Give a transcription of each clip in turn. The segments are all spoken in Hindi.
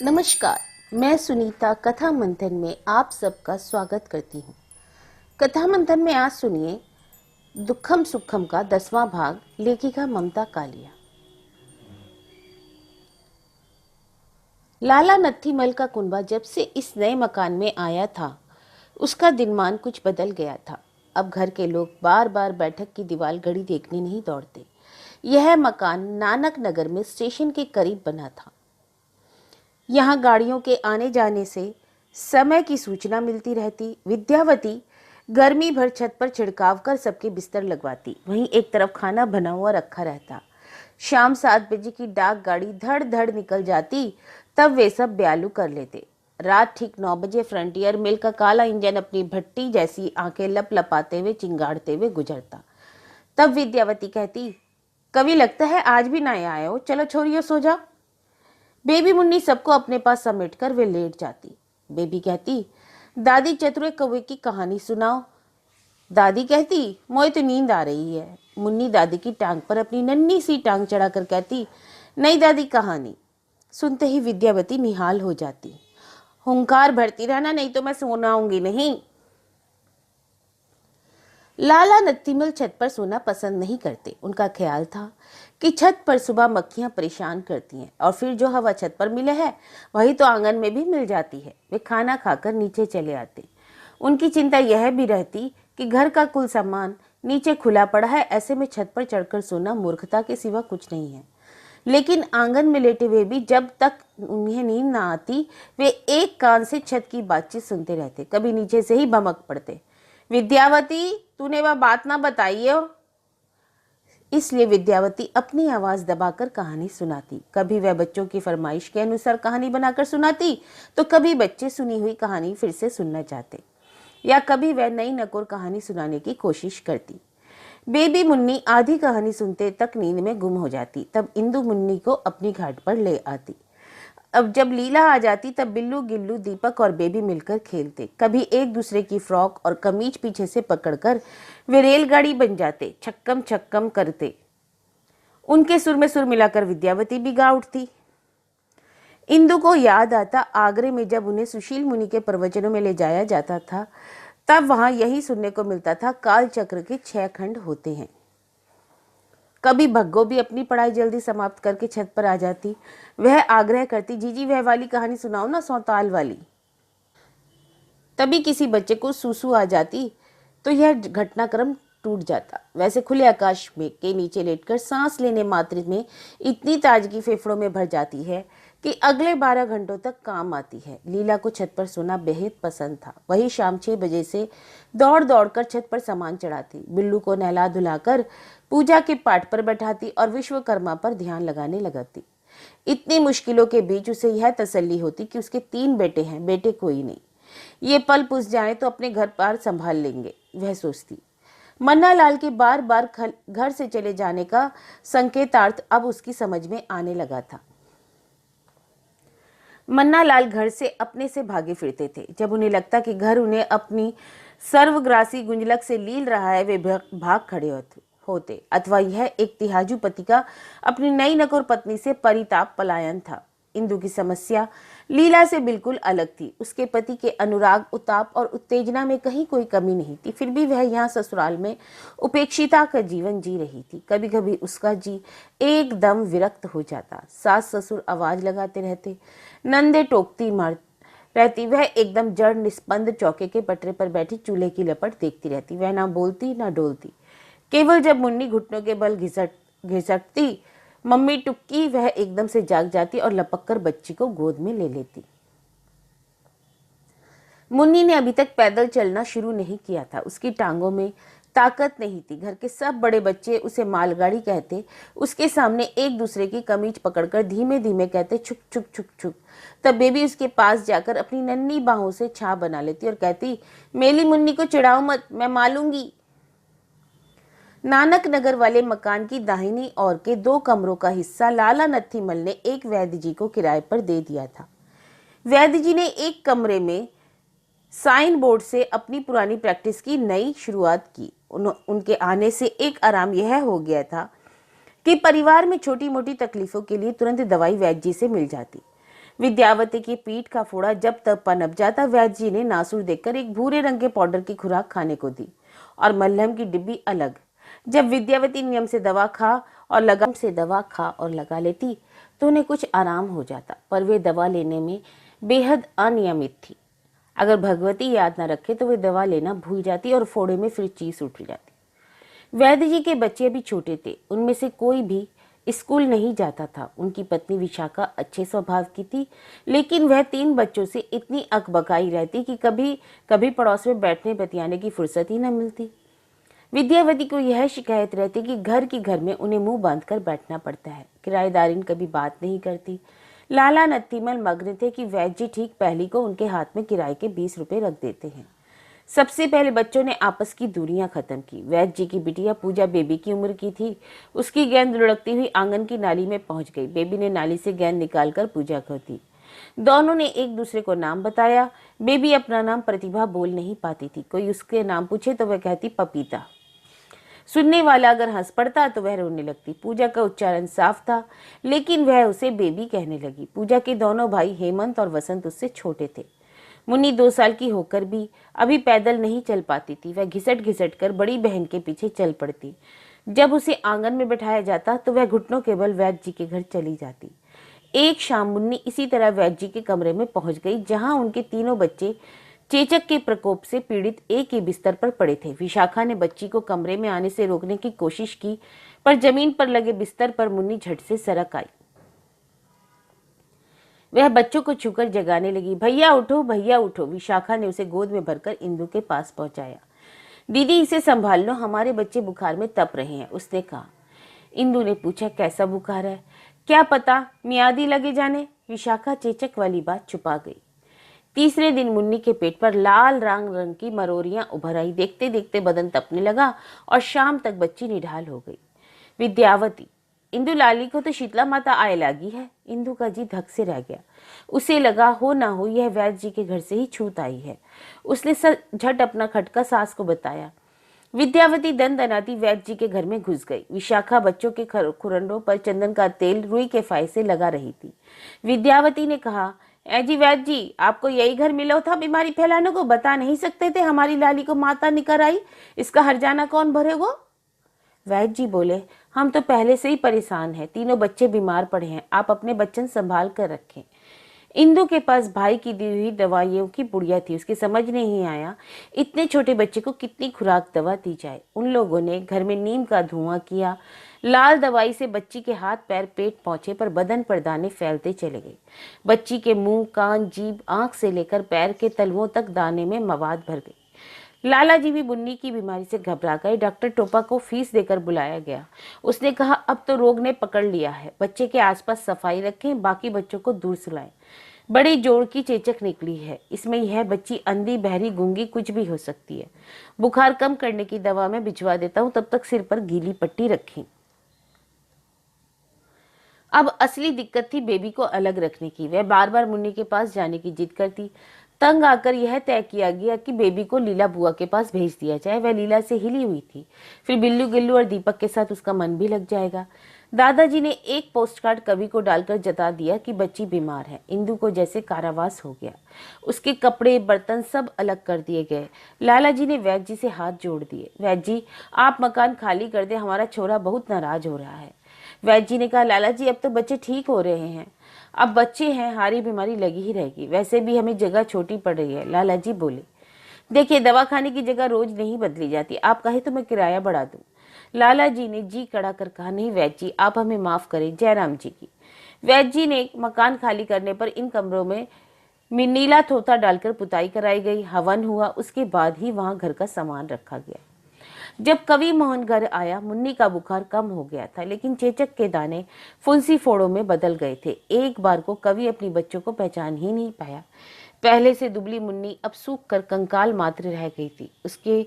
नमस्कार। मैं सुनीता कथा मंथन में आप सबका स्वागत करती हूँ। कथा मंथन में आज सुनिए दुखम सुखम का 10वां भाग, लेखिका ममता कालिया। लाला नत्थीमल का कुनबा जब से इस नए मकान में आया था, उसका दिनमान कुछ बदल गया था। अब घर के लोग बार बार बैठक की दीवार घड़ी देखने नहीं दौड़ते। यह मकान नानक नगर में स्टेशन के करीब बना था। यहाँ गाड़ियों के आने जाने से समय की सूचना मिलती रहती। विद्यावती गर्मी भर छत पर छिड़काव कर सबके बिस्तर लगवाती। वहीं एक तरफ खाना बना हुआ रखा रहता। शाम 7 बजे की डाक गाड़ी धड़ धड़ निकल जाती, तब वे सब ब्यालू कर लेते। रात ठीक 9 बजे फ्रंटियर मेल का काला इंजन अपनी भट्टी जैसी आंखें लप लपाते हुए चिंगाड़ते हुए गुजरता। तब विद्यावती कहती, कभी लगता है आज भी ना आए हो, चलो छोरियो सो जाओ। बेबी मुन्नी सबको अपने पास समेटकर वे लेट जाती। बेबी कहती, दादी चतुरे कौवे की कहानी सुनाओ। दादी कहती, मोए तो नींद आ रही है। मुन्नी दादी की टांग पर अपनी नन्ही सी टांग चढ़ाकर कहती, नहीं दादी कहानी। सुनते ही विद्यावती निहाल हो जाती। हुंकार भरती रहना, नहीं तो मैं सुनाऊंगी नहीं। लाला नत्थीमल छत पर सोना पसंद नहीं करते। उनका ख्याल था कि छत पर सुबह मक्खियां परेशान करती हैं और फिर जो हवा छत पर मिले है वही तो आंगन में भी मिल जाती है। वे खाना खाकर नीचे चले आते। उनकी चिंता यह भी रहती कि घर का कुल सामान नीचे खुला पड़ा है, ऐसे में छत पर चढ़कर सोना मूर्खता के सिवा कुछ नहीं है। लेकिन आंगन में लेटे हुए भी जब तक उन्हें नींद ना आती, वे एक कान से छत की बातचीत सुनते रहते। कभी नीचे से ही बमक पड़ते, विद्यावती तूने वह बात ना बताई हो। इसलिए विद्यावती अपनी आवाज दबाकर कहानी सुनाती। कभी वह बच्चों की फरमाइश के अनुसार कहानी बनाकर सुनाती, तो कभी बच्चे सुनी हुई कहानी फिर से सुनना चाहते, या कभी वह नई नकोर कहानी सुनाने की कोशिश करती। बेबी मुन्नी आधी कहानी सुनते तक नींद में गुम हो जाती। तब इंदु मुन्नी को अपनी घाट पर ले आती। अब जब लीला आ जाती, तब बिल्लू गिल्लू दीपक और बेबी मिलकर खेलते। कभी एक दूसरे की फ्रॉक और कमीज पीछे से पकड़कर वे रेलगाड़ी बन जाते, छक्कम छक्कम करते। उनके सुर में सुर मिलाकर विद्यावती भी गा उठती। इंदु को याद आता, आगरे में जब उन्हें सुशील मुनि के प्रवचनों में ले जाया जाता था, तब वहां यही सुनने को मिलता था, काल चक्र के 6 खंड होते हैं। कभी भग्गो भी अपनी पढ़ाई जल्दी समाप्त करके छत पर आ जाती। वह आग्रह करती, जीजी वह वाली कहानी सुनाओ ना, सौताल वाली। तभी किसी बच्चे को सूसू आ जाती तो यह घटनाक्रम टूट जाता। वैसे खुले आकाश में के नीचे लेटकर सांस लेने मात्र में इतनी ताजगी फेफड़ों में भर जाती है कि अगले 12 घंटों तक काम आती है। लीला को छत पर सोना बेहद पसंद था। वही शाम 6 बजे से दौड़ दौड़ कर छत पर सामान चढ़ाती, बिल्लू को नहला धुलाकर पूजा के पाठ पर बैठाती और विश्वकर्मा पर ध्यान लगाने लगाती। इतनी मुश्किलों के बीच उसे यह तसल्ली होती कि उसके 3 बेटे हैं, बेटे कोई नहीं। ये पल पुस जाए तो अपने घर पर संभाल लेंगे, वह सोचती। मन्ना लाल के बार बार घर से चले जाने का संकेतार्थ अब उसकी समझ में आने लगा था। मन्ना लाल घर से अपने से भागे फिरते थे। जब उन्हें लगता कि घर उन्हें अपनी सर्वग्रासी गुंजलक से लील रहा है, वे भाग खड़े होते। अथवा यह एक तिहाजू पति का अपनी नई नकोर पत्नी से परिताप पलायन था। इंदु की समस्या लीला से बिल्कुल अलग थी। उसके पति के अनुराग, उताप और उत्तेजना में कहीं कोई कमी नहीं थी। फिर भी वह यहाँ ससुराल में उपेक्षिता का जीवन जी रही थी। कभी कभी उसका जी एकदम विरक्त हो जाता। सास ससुर आवाज लगाते रहते, नंदे टोकती मार रहती। वह एकदम जड़ निस्पंद चौके के पटरे पर बैठी चूल्हे की लपट देखती रहती। वह ना बोलती ना डोलती। केवल जब मुन्नी घुटनों के बल घिसटती, मम्मी टुक्की, वह एकदम से जाग जाती और लपककर बच्ची को गोद में ले लेती। मुन्नी ने अभी तक पैदल चलना शुरू नहीं किया था। उसकी टांगों में ताकत नहीं थी। घर के सब बड़े बच्चे उसे मालगाड़ी कहते। उसके सामने एक दूसरे की कमीज पकड़कर धीमे धीमे कहते, छुक छुक छुक छुक। तब बेबी उसके पास जाकर अपनी नन्ही बाहों से छाप बना लेती और कहती, मेली मुन्नी को चिढ़ाओ मत, मैं मालूंगी। नानक नगर वाले मकान की दाहिनी ओर के 2 कमरों का हिस्सा लाला नत्थीमल ने एक वैद्य जी को किराए पर दे दिया था। वैद्य जी ने एक कमरे में साइन बोर्ड से अपनी पुरानी प्रैक्टिस की नई शुरुआत की। उनके आने से एक आराम यह हो गया था कि परिवार में छोटी मोटी तकलीफों के लिए तुरंत दवाई वैद्य जी से मिल जाती। विद्यावती की पीठ का फोड़ा जब तक पनप जाता, वैद्य जी ने नासूर देखकर एक भूरे रंग के पाउडर की खुराक खाने को दी और मल्हम की डिब्बी अलग। जब विद्यावती नियम से दवा खा और लगा लेती तो उन्हें कुछ आराम हो जाता, पर वे दवा लेने में बेहद अनियमित थी। अगर भगवती याद न रखे तो वे दवा लेना भूल जाती और फोड़े में फिर चीज उठ जाती। वैद्य जी के बच्चे भी छोटे थे, उनमें से कोई भी स्कूल नहीं जाता था। उनकी पत्नी विशाखा अच्छे स्वभाव की थी, लेकिन वह 3 बच्चों से इतनी अकबकाई रहती कि कभी कभी पड़ोस में बैठने बतियाने की फुर्सत ही न मिलती। विद्यावती को यह शिकायत रहती कि घर में उन्हें मुंह बांध कर बैठना पड़ता है। किराएदारिन कभी बात नहीं करती। लाला नत्थीमल मग्न थे कि वैद्य जी ठीक पहली को उनके हाथ में किराए के 20 रुपए रख देते हैं। सबसे पहले बच्चों ने आपस की दूरियां खत्म की। वैद्य जी की बिटिया पूजा बेबी की उम्र की थी। उसकी गेंद लुढ़कती हुई आंगन की नाली में पहुंच गई। बेबी ने नाली से गेंद निकालकर पूजा को दी। दोनों ने एक दूसरे को नाम बताया। बेबी अपना नाम प्रतिभा बोल नहीं पाती थी। कोई उसके नाम पूछे तो वह कहती पपीता। सुनने वाला अगर हंस पड़ता तो वह रोने लगती। पूजा का उच्चारण साफ था, लेकिन वह उसे बेबी कहने लगी। पूजा के दोनों भाई हेमंत और वसंत उससे छोटे थे। मुन्नी 2 साल की होकर भी अभी पैदल नहीं चल पाती थी। वह घिसट घिसट कर बड़ी बहन के पीछे चल पड़ती। जब उसे आंगन में बैठाया जाता तो वह घुटनों के बल वैद्य जी के घर चली जाती। एक शाम मुन्नी इसी तरह वैद्य जी के कमरे में पहुंच गई, जहां उनके तीनों बच्चे चेचक के प्रकोप से पीड़ित एक ही बिस्तर पर पड़े थे। विशाखा ने बच्ची को कमरे में आने से रोकने की कोशिश की, पर जमीन पर लगे बिस्तर पर मुन्नी झट से सरक आई। वह बच्चों को छूकर जगाने लगी। भैया उठो, भैया उठो। विशाखा ने उसे गोद में भरकर इंदु के पास पहुंचाया। दीदी इसे संभाल लो, हमारे बच्चे बुखार में तप रहे हैं, उसने कहा। इंदु ने पूछा, कैसा बुखार है? क्या पता, मियादी लगे जाने। विशाखा चेचक वाली बात छुपा गई। तीसरे दिन मुन्नी के पेट पर लाल रंग की मरोरियां उभर आई। देखते देखते बदन तपने लगा और शाम तक बच्ची निढाल हो गई। विद्यावती, इंदु लाली को तो शीतला माता आए लागी है। इंदु का जी धक से रह गया। उसे लगा हो ना हो यह वैद्य जी के घर से ही छूत आई है। उसने झट अपना खटका सास को बताया। विद्यावती दनाती वैद्य जी के घर में घुस गई। विशाखा बच्चों के खुरंडों पर चंदन का तेल रुई के फाय से लगा रही थी। विद्यावती ने कहा, ए जी वैद्य जी, आपको यही घर मिला था बीमारी फैलाने को? बता नहीं सकते थे हमारी लाली को माता निकर आई, इसका हर्जाना कौन भरेगा? वैद्य जी बोले, हम तो पहले से ही परेशान हैं, तीनों बच्चे बीमार पड़े हैं, आप अपने बच्चन संभाल कर रखें। इंदु के पास भाई की दी हुई दवाइयों की पुड़िया थी। उसकी समझ नहीं आया इतने छोटे बच्चे को कितनी खुराक दवा दी जाए। उन लोगों ने घर में नीम का धुआं किया। लाल दवाई से बच्ची के हाथ पैर पेट पहुंचे, पर बदन पर दाने फैलते चले गए। बच्ची के मुंह, कान, जीभ, आंख से लेकर पैर के तलवों तक दाने में मवाद भर गई। लाला जी भी मुन्नी की बीमारी से घबरा गए। डॉक्टर टोपा को फीस देकर बुलाया गया। उसने कहा, अब तो रोग ने पकड़ लिया है, बच्चे के आसपास सफाई रखें, बाकी बच्चों को दूर सुलाएं। बड़ी जोर की चेचक निकली है। इसमें यह बच्ची अंधी, बहरी, गूंगी कुछ भी हो सकती है। बुखार कम करने की दवा मैं भिजवा देता हूँ, तब तक सिर पर गीली पट्टी रखें। अब असली दिक्कत थी बेबी को अलग रखने की। वह बार बार मुन्नी के पास जाने की जिद करती। तंग आकर यह तय किया गया कि बेबी को लीला बुआ के पास भेज दिया जाए। वह लीला से हिली हुई थी। फिर बिल्लू गिल्लू और दीपक के साथ उसका मन भी लग जाएगा। दादाजी ने एक पोस्टकार्ड कवि को डालकर जता दिया कि बच्ची बीमार है। इंदु को जैसे कारावास हो गया। उसके कपड़े, बर्तन सब अलग कर दिए गए। लाला जी ने वैद्य जी से हाथ जोड़ दिए। वैद्य जी, आप मकान खाली कर दे, हमारा छोरा बहुत नाराज हो रहा है। वैद्य जी ने कहा, लाला जी अब तो बच्चे ठीक हो रहे हैं, अब बच्चे हैं, हारी बीमारी लगी ही रहेगी, वैसे भी हमें जगह छोटी पड़ रही है। लाला जी बोले, देखिए दवा खाने की जगह रोज नहीं बदली जाती, आप कहे तो मैं किराया बढ़ा दूं। लाला जी ने जी कड़ा कर कहा, नहीं वैद्य जी, आप हमें माफ करें, जयराम जी की। वैद्य जी ने मकान खाली करने पर इन कमरों में नीला थोथा डालकर पुताई कराई गई। हवन हुआ, उसके बाद ही वहां घर का सामान रखा गया। जब कवि मोहन घर आया, मुन्नी का बुखार कम हो गया था, लेकिन चेचक के दाने फुंसी फोड़ों में बदल गए थे। एक बार को कवि अपनी बच्चों को पहचान ही नहीं पाया। पहले से दुबली मुन्नी अब सूख कर कंकाल मात्र रह गई थी। उसके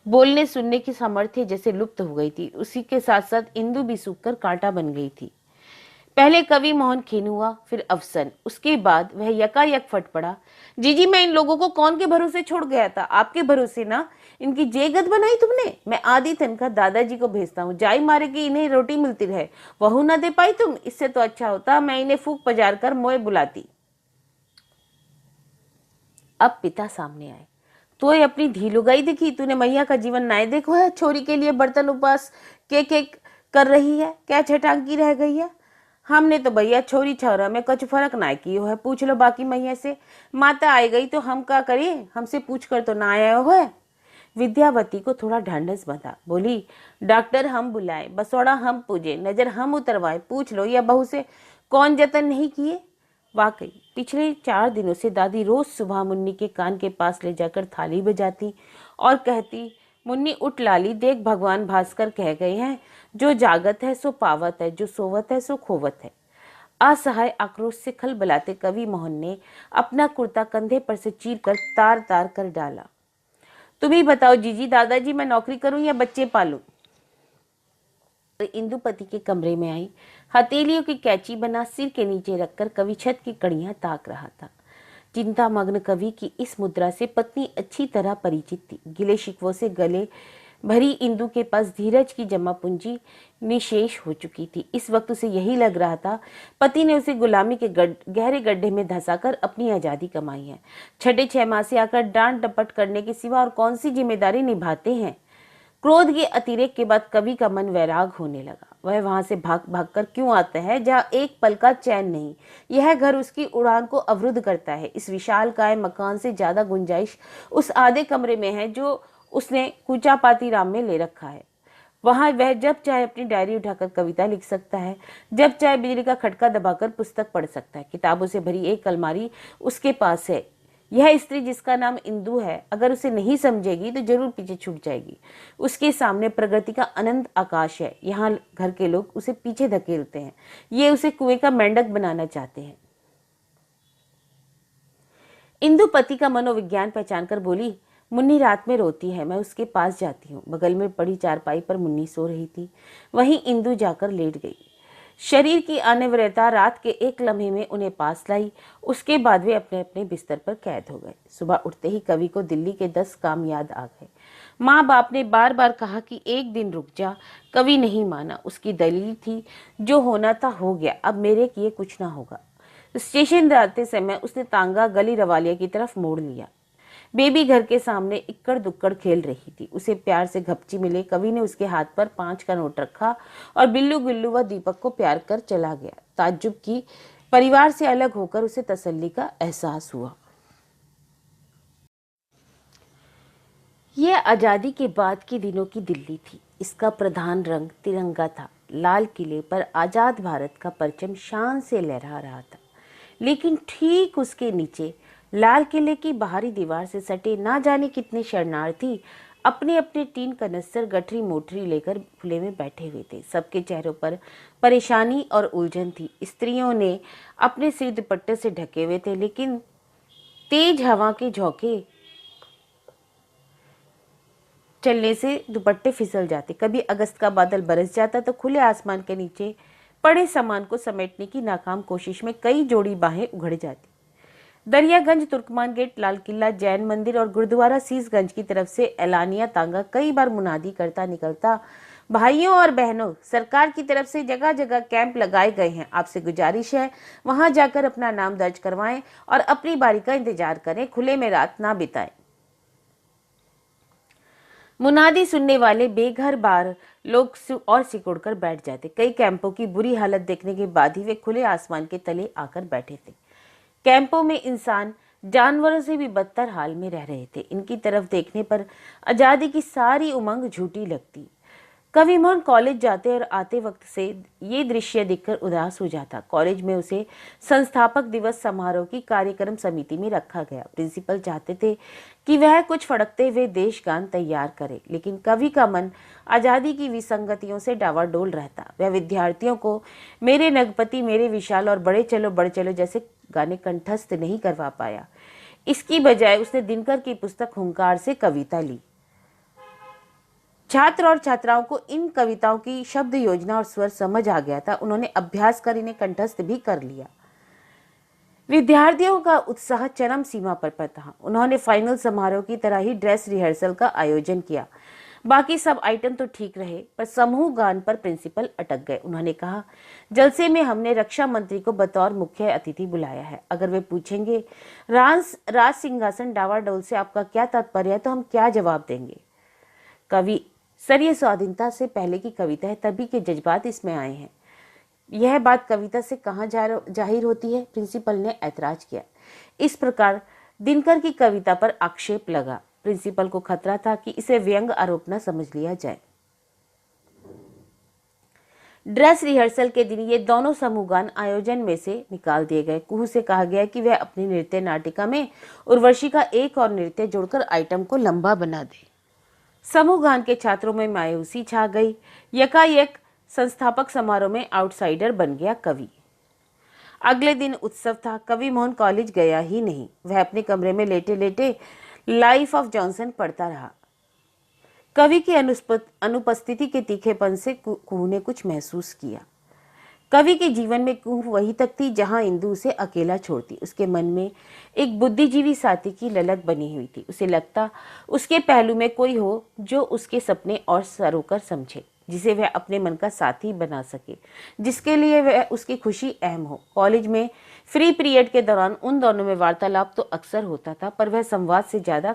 बोलने सुनने की सामर्थ्य जैसे लुप्त हो गई थी। उसी के साथ साथ इंदु भी सूख कर कांटा बन गई थी। पहले कवि मोहन खीन हुआ, फिर अफसन, उसके बाद वह यकायक फट पड़ा। जीजी, मैं इन लोगों को कौन के भरोसे छोड़ गया था? आपके भरोसे ना। इनकी जेगत बनाई तुमने। मैं आधी तनख्वाह दादाजी को भेजता हूँ, जाई मारे कि इन्हें रोटी मिलती रहे। वहू ना दे पाई तुम? इससे तो अच्छा होता मैं इन्हें फूक पजार कर मोए बुलाती। अब पिता सामने आए। तो ये अपनी धी लुगाई दिखी, तूने मैया का जीवन नाय देखो है, छोरी के लिए बर्तन उपवास के कर रही है, क्या छटांकी रह गई है। हमने तो भैया छोरी छौरा में कुछ फर्क ना कियो है, पूछ लो बाकी मैया से। माता आई गई तो हम क्या करें, हमसे पूछ कर तो ना आया हो है। विद्यावती को थोड़ा ढांढस बंधा, बोली डॉक्टर हम बुलाए, बसौड़ा हम पूजे, नजर हम उतरवाए, पूछ लो या बहू से कौन जतन नहीं किए। वाकई पिछले 4 दिनों से दादी रोज सुबह मुन्नी के कान के पास ले जाकर थाली बजाती और कहती, मुन्नी उठ लाली, देख भगवान भास्कर कह गए हैं, जो जागत है सो पावत है, जो सोवत है सो खोवत है। असहाय आक्रोश से खलबलाते कवि मोहन ने अपना कुर्ता कंधे पर से चीर कर तार तार कर डाला। तुम ही बताओ जीजी, दादाजी मैं नौकरी करूं या बच्चे पालूं। इंदुपति के कमरे में आई, हथेलियों की कैची बना सिर के नीचे रखकर कवि छत की कड़ियां ताक रहा था। चिंता मग्न कवि की इस मुद्रा से पत्नी अच्छी तरह परिचित थी। गिले शिकवों से गले भरी इंदु के पास धीरज की जमा पूंजी निशेष हो चुकी थी। इस वक्त उसे यही लग रहा था पति ने उसे गुलामी के गहरे गड्ढे में धंसाकर अपनी आजादी कमाई है। 6 माह से आकर डांट डपट करने के सिवा और कौन सी जिम्मेदारी निभाते हैं। क्रोध के अतिरेक के बाद कवि का मन वैराग होने लगा। वह वहां से भाग भाग कर क्यों आता है जहाँ एक पल का चैन नहीं। यह घर उसकी उड़ान को अवरुद्ध करता है। इस विशालकाय मकान से ज्यादा गुंजाइश उस आधे कमरे में है जो उसने कूचापाती राम में ले रखा है। वहां वह जब चाहे अपनी डायरी उठाकर कविता लिख सकता है, जब चाहे बिजली का खटका दबाकर पुस्तक पढ़ सकता है। किताबों से भरी एक अलमारी उसके पास है। यह स्त्री जिसका नाम इंदु है, अगर उसे नहीं समझेगी तो जरूर पीछे छूट जाएगी। उसके सामने प्रगति का अनंत आकाश है। यहाँ घर के लोग उसे पीछे धकेलते हैं। ये उसे कुएं का मेंढक बनाना चाहते हैं। इंदु पति का मनोविज्ञान पहचान कर बोली, मुन्नी रात में रोती है, मैं उसके पास जाती हूँ। बगल में पड़ी चारपाई पर मुन्नी सो रही थी, वहीं इंदु जाकर लेट गई। शरीर की अनिवार्यता रात के एक लम्हे में उन्हें पास लाई। उसके बाद वे अपने अपने बिस्तर पर कैद हो गए। सुबह उठते ही कवि को दिल्ली के 10 काम याद आ गए। माँ बाप ने बार बार कहा कि एक दिन रुक जा। कवि नहीं माना। उसकी दलील थी, जो होना था हो गया, अब मेरे किए कुछ ना होगा। स्टेशन जाते समय उसने तांगा गली रवालिया की तरफ मोड़ लिया। बेबी घर के सामने इक्कड़ दुक्कड़ खेल रही थी। उसे प्यार से घपची मिले। कवि ने उसके हाथ पर 5 का नोट रखा और बिल्लू गुल्लू व दीपक को प्यार कर चला गया। ताज्जुब की परिवार से अलग होकर उसे तसल्ली का एहसास हुआ। यह आजादी के बाद के दिनों की दिल्ली थी। इसका प्रधान रंग तिरंगा था। लाल किले पर आजाद भारत का परचम शान से लहरा रहा था, लेकिन ठीक उसके नीचे लाल किले की बाहरी दीवार से सटे ना जाने कितने शरणार्थी अपने अपने टीन कनस्तर गठरी मोटरी लेकर खुले में बैठे हुए थे। सबके चेहरों पर परेशानी और उलझन थी। स्त्रियों ने अपने सिर दुपट्टे से ढके हुए थे, लेकिन तेज हवा के झोंके चलने से दुपट्टे फिसल जाते। कभी अगस्त का बादल बरस जाता तो खुले आसमान के नीचे पड़े सामान को समेटने की नाकाम कोशिश में कई जोड़ी बाहें उघड़ जाती। दरियागंज, तुर्कमान गेट, लाल किला, जैन मंदिर और गुरुद्वारा सीसगंज की तरफ से एलानिया तांगा कई बार मुनादी करता निकलता, भाइयों और बहनों, सरकार की तरफ से जगह जगह कैंप लगाए गए हैं। आपसे गुजारिश है वहां जाकर अपना नाम दर्ज करवाएं और अपनी बारी का इंतजार करें। खुले में रात ना बिताएं। मुनादी सुनने वाले बेघर बार लोग और सिकुड़कर बैठ जाते। कई कैंपों की बुरी हालत देखने के बाद ही वे खुले आसमान के तले आकर बैठे थे। कैंपों में इंसान जानवरों से भी बदतर हाल में रह रहे थे। इनकी तरफ देखने पर आजादी की सारी उमंग झूठी लगती। कवि मोहन कॉलेज जाते और आते वक्त से ये दृश्य देखकर उदास हो जाता। कॉलेज में उसे संस्थापक दिवस समारोह की कार्यक्रम समिति में रखा गया। प्रिंसिपल चाहते थे कि वह कुछ फड़कते हुए देश गान तैयार करे, लेकिन कवि का मन आजादी की विसंगतियों से डावाडोल रहता। वह विद्यार्थियों को मेरे नगपति, मेरे विशाल और बड़े चलो बड़े चलो जैसे गाने कंठस्थ नहीं करवा पाया। इसकी बजाय उसने दिनकर की पुस्तक हुंकार से कविता ली। छात्र और छात्राओं को इन कविताओं की शब्द योजना और स्वर समझ आ गया था। उन्होंने अभ्यास कर इन्हें कंठस्थ भी कर लिया। विद्यार्थियों का उत्साह चरम सीमा पर था। उन्होंने फाइनल समारोह की तरह ही ड्रेस रिहर्सल का आयोजन किया। बाकी सब आइटम तो ठीक रहे, पर समूह गान पर प्रिंसिपल अटक गए। उन्होंने कहा, जलसे में हमने रक्षा मंत्री को बतौर मुख्य अतिथि बुलाया है। अगर वे पूछेंगे राज सिंहासन डावाडोल से आपका क्या तात्पर्य है, तो हम क्या जवाब देंगे? कवि, सर ये स्वाधीनता से पहले की कविता है, तभी के जज्बात इसमें आए हैं। यह बात कविता से कहाँ जाहिर होती है? प्रिंसिपल ने ऐतराज किया। इस प्रकार दिनकर की कविता पर आक्षेप लगा। प्रिंसिपल को खतरा था कि इसे व्यंग आरोप न समझ लिया जाए। ड्रेस रिहर्सल के दिन ये दोनों समूहगान आयोजन में से निकाल दिए गए। कुहू से कहा गया कि वह अपनी नृत्य नाटिका में उर्वशी का एक और नृत्य जोड़कर आइटम को लंबा बना दे। समूहगान के छात्रों में मायूसी छा गई। यकायक संस्थापक समारोह में आउटसाइडर बन गया कवि। अगले दिन उत्सव था। कवि मोहन कॉलेज गया ही नहीं। वह अपने कमरे में लेटे लेटे लाइफ ऑफ जॉनसन पढ़ता रहा। कवि की अनुपस्थिति के तीखेपन से कुहू ने कुछ महसूस किया। कवि के जीवन में कुहू वही तक थी जहां इंदु उसे अकेला छोड़ती। उसके मन में एक बुद्धिजीवी साथी की ललक बनी हुई थी। उसे लगता उसके पहलू में कोई हो जो उसके सपने और सरोकर समझे, जिसे वह अपने मन का साथी बना सके, जिसके लिए वह उसकी खुशी अहम हो। कॉलेज में फ्री पीरियड के दौरान उन दोनों में वार्तालाप तो अक्सर होता था, पर वह संवाद से ज्यादा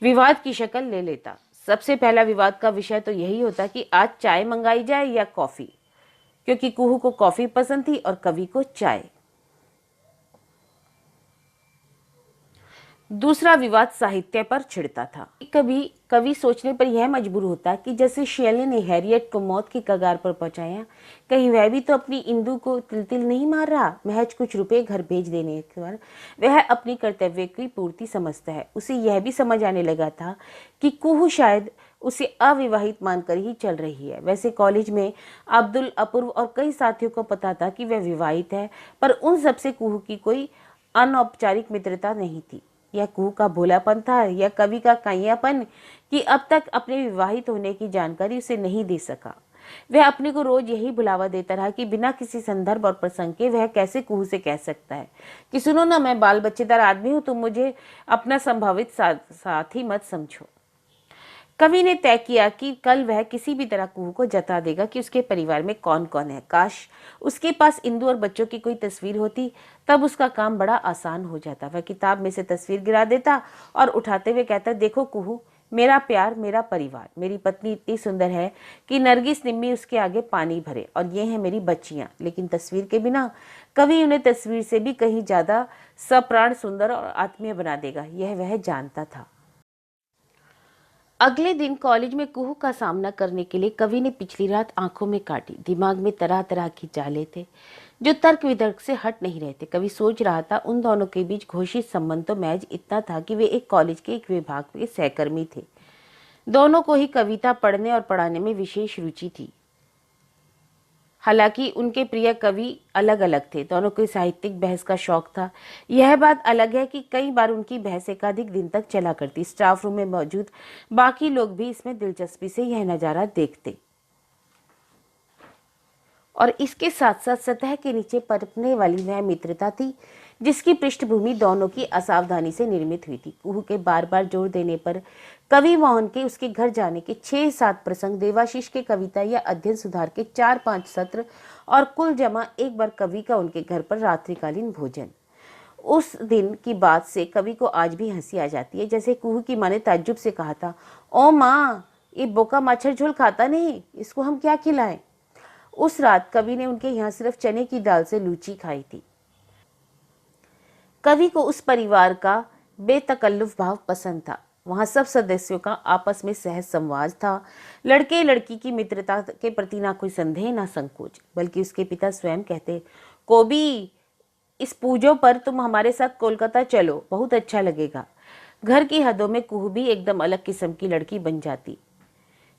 विवाद की शक्ल ले लेता। सबसे पहला विवाद का विषय तो यही होता कि आज चाय मंगाई जाए या कॉफी, क्योंकि कुहू को कॉफी पसंद थी और कवि को चाय। दूसरा विवाद साहित्य पर छिड़ता था। कभी कवि सोचने पर यह मजबूर होता कि जैसे शेले ने हैरियट को मौत की कगार पर पहुंचाया, कहीं वह भी तो अपनी इंदु को तिल तिल नहीं मार रहा। महज कुछ रुपए घर भेज देने पर वह अपनी कर्तव्य की पूर्ति समझता है। उसे यह भी समझ आने लगा था कि कुहू शायद उसे अविवाहित मानकर ही चल रही है। वैसे कॉलेज में अब्दुल, अपूर्व और कई साथियों को पता था कि वह विवाहित है, पर उन सबसे कुहू की कोई अनौपचारिक मित्रता नहीं थी। यह कुहू का भोलापन था या कवि का काइयापन कि अब तक अपने विवाहित होने की जानकारी उसे नहीं दे सका। वह अपने को रोज यही बुलावा देता रहा कि बिना किसी संदर्भ और प्रसंग के वह कैसे कुहू से कह सकता है कि सुनो ना, मैं बाल बच्चेदार आदमी हूं, तुम मुझे अपना संभावित साथी मत समझो। कवि ने तय किया कि कल वह किसी भी तरह कुहू को जता देगा कि उसके परिवार में कौन कौन है। काश उसके पास इंदु और बच्चों की कोई तस्वीर होती, तब उसका काम बड़ा आसान हो जाता। वह किताब में से तस्वीर गिरा देता और उठाते हुए कहता, देखो कुहू, मेरा प्यार, मेरा परिवार, मेरी पत्नी इतनी सुंदर है कि नरगिस निम्मी उसके आगे पानी भरे, और ये हैं मेरी बच्चियां। लेकिन तस्वीर के बिना कवि उन्हें तस्वीर से भी कहीं ज्यादा सप्राण, सुंदर और आत्मीय बना देगा, यह वह जानता था। अगले दिन कॉलेज में कुहू का सामना करने के लिए कवि ने पिछली रात आंखों में काटी। दिमाग में तरह तरह की चालें थे जो तर्क वितर्क से हट नहीं रहे थे। कवि सोच रहा था उन दोनों के बीच घोषित संबंध तो महज इतना था कि वे एक कॉलेज के एक विभाग के सहकर्मी थे। दोनों को ही कविता पढ़ने और पढ़ाने में विशेष रुचि थी। हालांकि उनके प्रिय कवि अलग अलग थे। दोनों को साहित्यिक बहस का शौक था। यह बात अलग है कि कई बार उनकी बहस एकाधिक दिन तक चला करती। स्टाफ रूम में मौजूद बाकी लोग भी इसमें दिलचस्पी से यह नजारा देखते और इसके साथ साथ सतह के नीचे पनपने वाली वह मित्रता थी जिसकी पृष्ठभूमि दोनों की असावधानी से निर्मित हुई थी। कुहू के बार बार जोर देने पर कवि मोहन के उसके घर जाने के 6-7 प्रसंग, देवाशीष के कविता या अध्ययन सुधार के 4-5 सत्र और कुल जमा एक बार कवि का उनके घर पर रात्रिकालीन भोजन। उस दिन की बात से कवि को आज भी हंसी आ जाती है। जैसे कुहू की माँ ने ताज्जुब से कहा था, ओ माँ, ये बोका मच्छर झोल खाता नहीं, इसको हम क्या खिलाएं। उस रात कवि ने उनके यहाँ सिर्फ चने की दाल से लूची खाई थी। कवि को उस परिवार का बेतकल्लुफ भाव पसंद था। वहां सब सदस्यों का आपस में सहज संवाद था। लड़के लड़की की मित्रता के प्रति ना कोई संदेह ना संकोच, बल्कि उसके पिता स्वयं कहते, कोबी, इस पूजों पर तुम हमारे साथ कोलकाता चलो, बहुत अच्छा लगेगा। घर की हदों में कुहू भी एकदम अलग किस्म की लड़की बन जाती।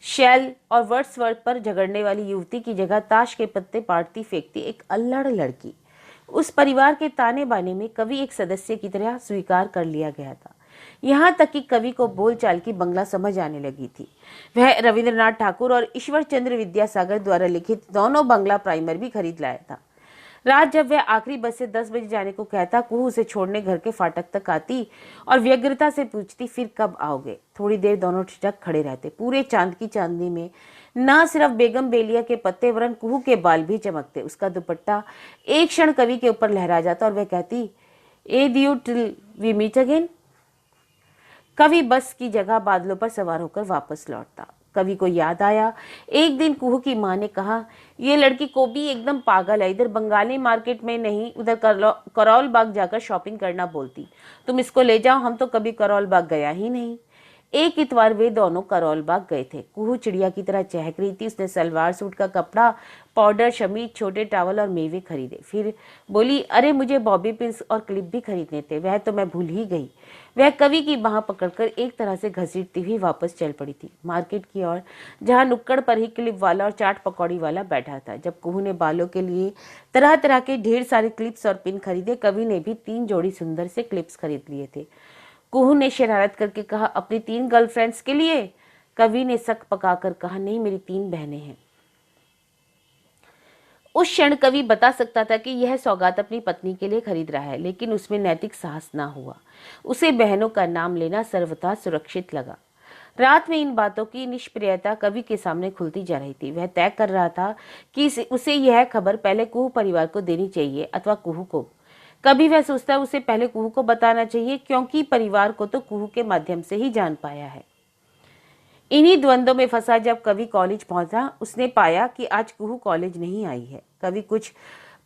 शैल और वर्ड्सवर्थ पर झगड़ने वाली युवती की जगह ताश के पत्ते पाटती फेंकती एक अल्लड़ लड़की। उस परिवार के ताने बाने में कवि एक सदस्य की तरह स्वीकार कर लिया गया था। यहाँ तक कि कवि को बोलचाल की बंगला समझ आने लगी थी। वह रविंद्रनाथ ठाकुर और ईश्वर चंद्र विद्यासागर द्वारा लिखित दोनों बंगला प्राइमर भी खरीद लाया था। रात जब वह आखिरी बस से 10 बजे जाने को कहता, कुहू उसे छोड़ने घर के फाटक तक आती और व्यग्रता से पूछती, फिर कब आओगे। थोड़ी देर दोनों ठिठक खड़े रहते। पूरे चांद की चांदनी में ना सिर्फ बेगम बेलिया के पत्ते वरन कुहू के बाल भी चमकते। उसका दुपट्टा एक क्षण कवि के ऊपर लहरा जाता और वह कहती, adieu till we meet again. कवि बस की जगह बादलों पर सवार होकर वापस लौटता। कवि को याद आया, एक दिन कुहू की माँ ने कहा, ये लड़की को भी एकदम पागल है, इधर बंगाली मार्केट में नहीं उधर करौल बाग जाकर शॉपिंग करना बोलती। तुम इसको ले जाओ, हम तो कभी करौल बाग गया ही नहीं। एक इतवार वे दोनों करौल बाग गए थे। कुहू चिड़िया की तरह चहक रही थी। उसने सलवार सूट का कपड़ा, पाउडर, शमीज, छोटे टॉवल और मेवे खरीदे। फिर बोली, अरे मुझे बॉबी पिन्स और क्लिप भी खरीदने थे, वह तो मैं भूल ही गई। वह कवि की बाह पकड़कर एक तरह से घसीटती हुई वापस चल पड़ी थी मार्केट की ओर, जहाँ नुक्कड़ पर ही क्लिप वाला और चाट पकौड़ी वाला बैठा था। जब कुहू ने बालों के लिए तरह तरह के ढेर सारे क्लिप्स और पिन खरीदे, कवि ने भी 3 जोड़ी सुंदर से क्लिप्स खरीद लिए थे। कुहू ने शरारत करके कहा, अपनी 3 गर्लफ्रेंड्स के लिए। कवि ने शक पकाकर कहा, नहीं, मेरी 3 बहनें हैं। उस क्षण कवि बता सकता था कि यह सौगात अपनी पत्नी के लिए खरीद रहा है, लेकिन उसमें नैतिक साहस ना हुआ। उसे बहनों का नाम लेना सर्वथा सुरक्षित लगा। रात में इन बातों की निष्प्रियता कवि के सामने खुलती जा रही थी। वह तय कर रहा था कि उसे यह खबर पहले कुहू परिवार को देनी चाहिए अथवा कुहू को। कभी वह सोचता उसे पहले कुहू को बताना चाहिए, क्योंकि परिवार को तो कुहू के माध्यम से ही जान पाया है। इन्हीं द्वंद्वों में फंसा जब कवि कॉलेज पहुंचा, उसने पाया कि आज कुहू कॉलेज नहीं आई है। कवि कुछ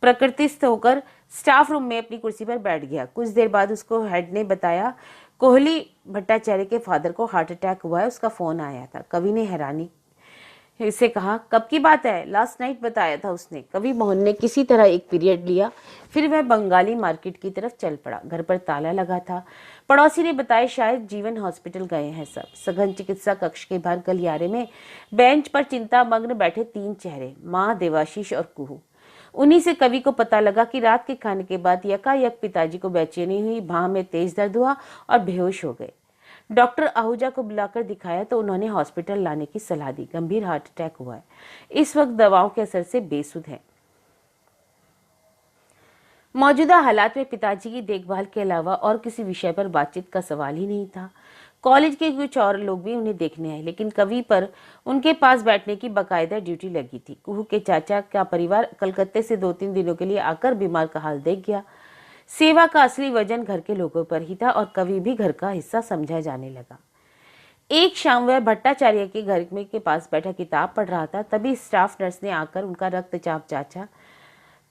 प्रकृतिस्थ होकर स्टाफ रूम में अपनी कुर्सी पर बैठ गया। कुछ देर बाद उसको हेड ने बताया, कोहली भट्टाचार्य के फादर को हार्ट अटैक हुआ है, उसका फोन आया था। कवि ने हैरानी से कहा, कब की बात है? लास्ट नाइट बताया था उसने। कवि मोहन ने किसी तरह एक पीरियड लिया, फिर वह बंगाली मार्केट की तरफ चल पड़ा। घर पर ताला लगा था। पड़ोसी ने बताया, शायद जीवन हॉस्पिटल गए हैं सब। सघन चिकित्सा कक्ष के बाहर गलियारे में बेंच पर चिंता मग्न बैठे 3 चेहरे, माँ, देवाशीष और कुहू। उन्हीं से कवि को पता लगा कि रात के खाने के बाद यकायक पिताजी को बेचैनी हुई, बाह में तेज दर्द हुआ और बेहोश हो गए। डॉक्टर आहूजा को बुलाकर दिखाया तो उन्होंने हॉस्पिटल लाने की सलाह दी। गंभीर हार्ट अटैक हुआ है, इस वक्त दवाओं के असर से बेसुध है। मौजूदा हालात में पिताजी की देखभाल के अलावा और किसी विषय पर बातचीत का सवाल ही नहीं था। कॉलेज के कुछ और लोग भी उन्हें देखने आए, लेकिन कवि पर उनके पास बैठने की बाकायदा ड्यूटी लगी थी। कुहू के चाचा का परिवार कलकत्ते से 2-3 दिनों के लिए आकर बीमार का हाल देख गया। सेवा का असली वजन घर के लोगों पर ही था और कवि भी घर का हिस्सा समझा जाने लगा। एक शाम वह भट्टाचार्य के घर में के पास बैठा किताब पढ़ रहा था। तभी स्टाफ नर्स ने आकर उनका रक्तचाप जांचा।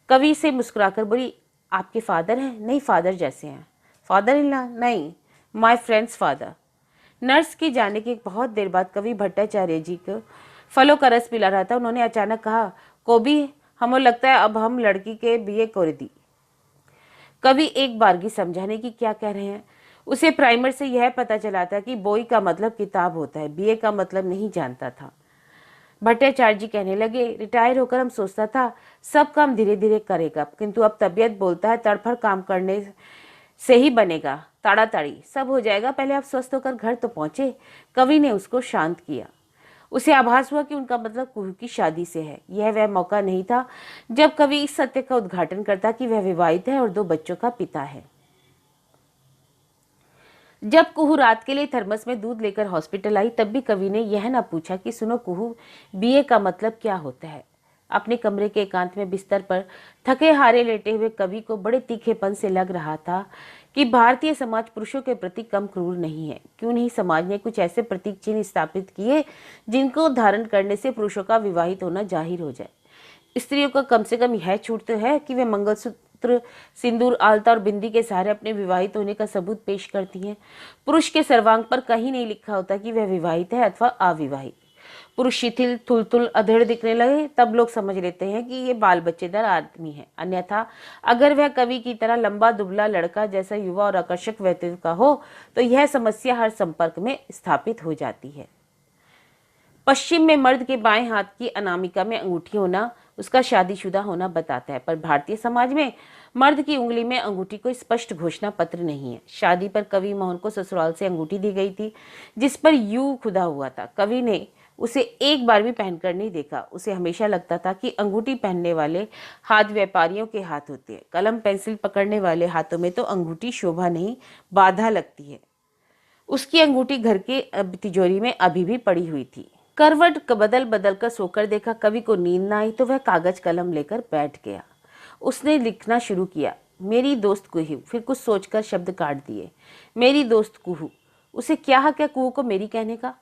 कवि से मुस्कुराकर बोली, आपके फादर हैं? नहीं, फादर जैसे हैं। Father in law? नहीं, माय फ्रेंड्स फादर। नर्स के जाने के बहुत देर बाद कवि भट्टाचार्य जी को फलों का रस पिला रहा था। उन्होंने अचानक कहा, कोबी, हमें लगता है अब हम लड़की के बीए कर दी। कवि एक बारगी समझाने की क्या कह रहे हैं। उसे प्राइमर से यह पता चला था कि बोई का मतलब किताब होता है, बीए का मतलब नहीं जानता था। भट्टाचार्य जी कहने लगे, रिटायर होकर हम सोचता था सब काम धीरे धीरे करेगा, किंतु अब तबीयत बोलता है तड़फड़ काम करने से ही बनेगा, ताड़ाताड़ी सब हो जाएगा, पहले आप स्वस्थ होकर घर तो पहुंचे। कवि ने उसको शांत किया। उसे आभास हुआ कि उनका मतलब कुहू की शादी से है। यह वह मौका नहीं था जब कवि इस सत्य का उद्घाटन करता कि वह विवाहित है और 2 बच्चों का पिता है। जब कुहू रात के लिए थर्मस में दूध लेकर हॉस्पिटल आई, तब भी कवि ने यह ना पूछा कि सुनो कुहू, बीए का मतलब क्या होता है। अपने कमरे के एकांत में बिस्तर पर थके हारे लेटे हुए कवि को बड़े तीखेपन से लग रहा था कि भारतीय समाज पुरुषों के प्रति कम क्रूर नहीं है। क्यों नहीं समाज ने कुछ ऐसे प्रतीक चिन्ह स्थापित किए जिनको धारण करने से पुरुषों का विवाहित होना जाहिर हो जाए। स्त्रियों का कम से कम यह छूट तो है कि वे मंगलसूत्र, सिंदूर, आलता और बिंदी के सहारे अपने विवाहित होने का सबूत पेश करती हैं। पुरुष के सर्वांग पर कहीं नहीं लिखा होता कि वह विवाहित है अथवा अविवाहित। पुरुष शिथिल, थुलथुल, अधेड़ दिखने लगे तब लोग समझ लेते हैं कि ये बाल बच्चेदार आदमी है। अन्यथा अगर वह कवि की तरह लंबा दुबला लड़का जैसा युवा और आकर्षक व्यक्तित्व का हो तो यह समस्या हर संपर्क में स्थापित हो जाती है। पश्चिम में मर्द के बाएं हाथ की अनामिका में अंगूठी होना उसका शादीशुदा होना बताता है, पर भारतीय समाज में मर्द की उंगली में अंगूठी कोई स्पष्ट घोषणा पत्र नहीं है। शादी पर कवि मोहन को ससुराल से अंगूठी दी गई थी जिस पर यू खुदा हुआ था। कवि ने उसे एक बार भी पहनकर नहीं देखा। उसे हमेशा लगता था कि अंगूठी पहनने वाले हाथ व्यापारियों के हाथ होते हैं। कलम पेंसिल पकड़ने वाले हाथों में तो अंगूठी शोभा नहीं, बाधा लगती है। उसकी अंगूठी घर के तिजोरी में अभी भी पड़ी हुई थी। करवट बदल बदल कर सोकर देखा, कवि को नींद न आई तो वह कागज कलम लेकर बैठ गया। उसने लिखना शुरू किया, मेरी दोस्त कुहू। फिर कुछ सोचकर शब्द काट दिए, मेरी दोस्त कुहू। उसे क्या हक है कुहू को मेरी कहने का।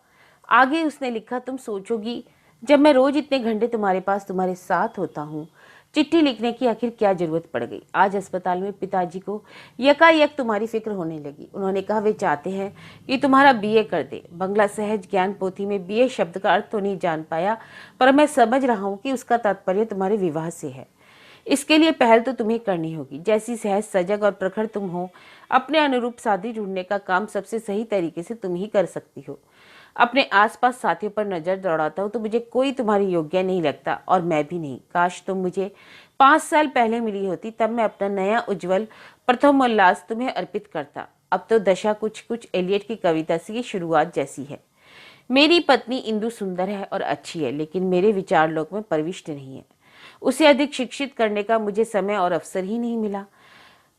आगे उसने लिखा, तुम सोचोगी जब मैं रोज इतने घंटे तुम्हारे पास तुम्हारे साथ होता हूँ, चिट्ठी लिखने की आखिर क्या जरूरत पड़ गई। आज अस्पताल में पिताजी को यकायक तुम्हारी फिक्र होने लगी। उन्होंने कहा वे चाहते हैं कि तुम्हारा बीए कर दे। बंगला सहज ज्ञान पोथी में बीए शब्द का अर्थ तो नहीं जान पाया, पर मैं समझ रहा हूँ कि उसका तात्पर्य तुम्हारे विवाह से है। इसके लिए पहल तो तुम्हें करनी होगी। जैसी सहज सजग और प्रखर तुम हो, अपने अनुरूप साथी ढूंढने का काम सबसे सही तरीके से तुम ही कर सकती हो। अपने आसपास साथियों पर नजर दौड़ाता हूँ तो मुझे कोई तुम्हारी योग्य नहीं लगता, और मैं भी नहीं। काश तुम मुझे 5 साल पहले मिली होती, तब मैं अपना नया उज्जवल प्रथम उल्लास तुम्हें अर्पित करता। अब तो दशा कुछ कुछ एलियट की कविता की शुरुआत जैसी है। मेरी पत्नी इंदु सुंदर है और अच्छी है, लेकिन मेरे विचार लोक में प्रविष्ट नहीं है। उसे अधिक शिक्षित करने का मुझे समय और अवसर ही नहीं मिला।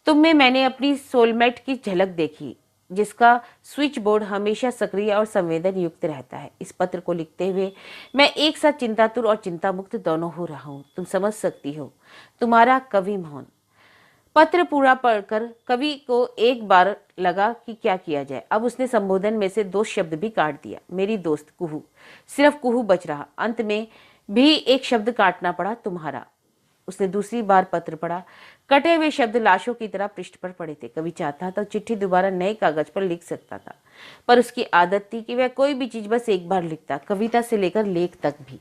तुम में मैंने अपनी सोलमेट की झलक देखी, जिसका स्विच बोर्ड हमेशा सक्रिय और संवेदन युक्त रहता है। इस पत्र को लिखते हुए मैं एक साथ चिंतातुर और चिंता मुक्त दोनों हो रहा हूँ। तुम समझ सकती हो, तुम्हारा कवि मोहन। पत्र पूरा पढ़कर कवि को एक बार लगा कि क्या किया जाए। अब उसने संबोधन में से 2 शब्द भी काट दिया, मेरी दोस्त कुहू। सिर्फ कुहू बच रहा। अंत में भी एक शब्द काटना पड़ा, तुम्हारा। उसने दूसरी बार पत्र पढ़ा। कटे हुए शब्द लाशों की तरह पृष्ठ पर पड़े थे। कवि चाहता तो चिट्ठी दोबारा नए कागज पर लिख सकता था, पर उसकी आदत थी कि वह कोई भी चीज बस एक बार लिखता, कविता से लेकर लेख तक भी।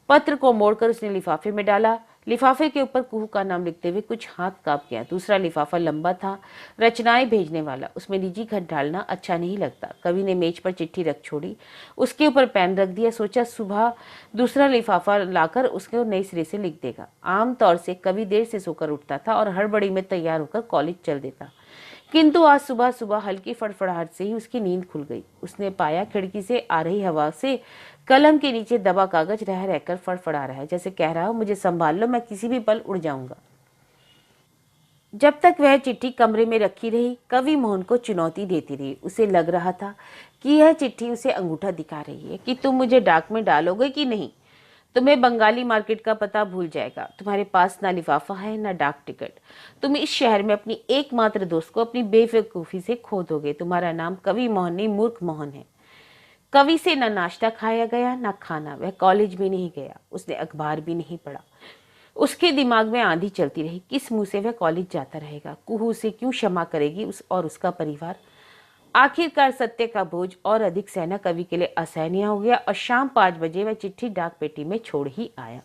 पत्र को मोड़कर उसने लिफाफे में डाला। लिफाफे के ऊपर कुहू का नाम लिखते हुए कुछ हाथ कांप गया। दूसरा लिफाफा लंबा था, रचनाएं भेजने वाला। उसमें निजी खत डालना अच्छा नहीं लगता। कवि ने मेज पर चिट्ठी रख छोड़ी, उसके ऊपर पेन रख दिया। सोचा सुबह दूसरा लिफाफा लाकर उसको नए सिरे से लिख देगा। आमतौर से कवि देर से सोकर उठता था और हड़बड़ी में तैयार होकर कॉलेज चल देता, किंतु आज सुबह सुबह हल्की फड़फड़ाहट से ही उसकी नींद खुल गई। उसने पाया खिड़की से आ रही हवा से कलम के नीचे दबा कागज रह रहकर फड़फड़ा रहा है, जैसे कह रहा हो मुझे संभाल लो, मैं किसी भी पल उड़ जाऊंगा। जब तक वह चिट्ठी कमरे में रखी रही, कवि मोहन को चुनौती देती रही। उसे लग रहा था कि यह चिट्ठी उसे अंगूठा दिखा रही है कि तुम मुझे डाक में डालोगे कि नहीं। तुम्हें बंगाली मार्केट का पता भूल जाएगा। तुम्हारे पास ना लिफाफा है ना डाक टिकट। तुम इस शहर में अपनी एकमात्र दोस्त को अपनी बेवकूफी से खो दोगे। तुम्हारा नाम कवि मोहन नहीं, मूर्ख मोहन है। कवि से न नाश्ता खाया गया न खाना। वह कॉलेज भी नहीं गया, उसने अखबार भी नहीं पढ़ा। उसके दिमाग में आंधी चलती रही, किस मुंह से वह कॉलेज जाता रहेगा। कुहू उसे क्यों क्षमा करेगी और उसका परिवार। आखिरकार सत्य का बोझ और अधिक सहना कवि के लिए असहनीय हो गया और शाम 5 बजे वह चिट्ठी डाक पेटी में छोड़ ही आया।